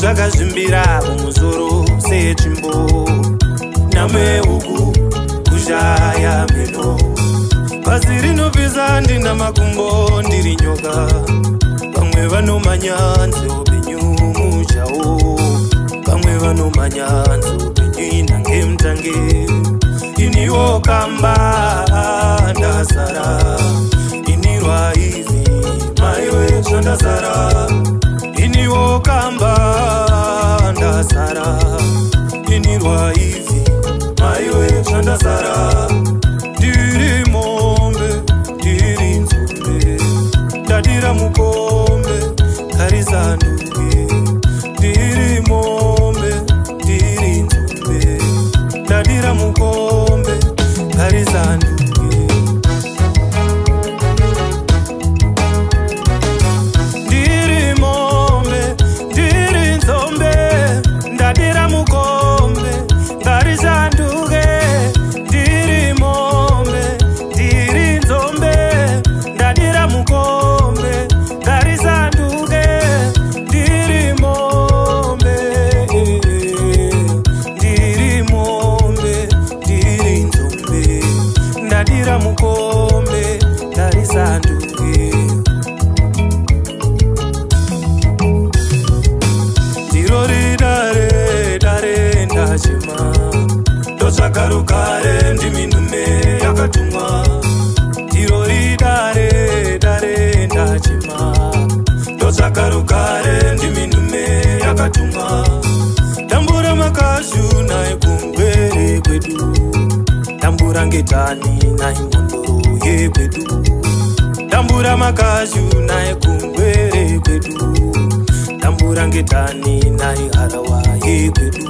zvakazvimbira mumusoro sechimbo namwe uku kushaya meno pasi rinopisa ndina makumbo ndiri nyoka vamwe vanomanya nzeupenyu muchawo vamwe vanomanya nzeupenyu inange mutange iniwo kamba ndasara inirwa ivi maiwe zvandasara iniwo kamba ndasara inirwa ivi maiwe zvandasara ndiri mombe ndiri nzombe ndadira mukombe karisanduke ndiri mombe ndiri nzombe ndadira mukombe karisanduke mukombe karisanduke ndirori dare dare ndachema ndotsvakarukare ndimi nhume yakatumwa ndirori dare dare ndachema ndotsvakarukare ndimi nhume yakatumwa tambura makazhu naye kungwere kwedu tambura ngetani naye ngondoro yekwedu tambura makazhu naye kungwere kwedu tambura ngetani naye harawa yekwedu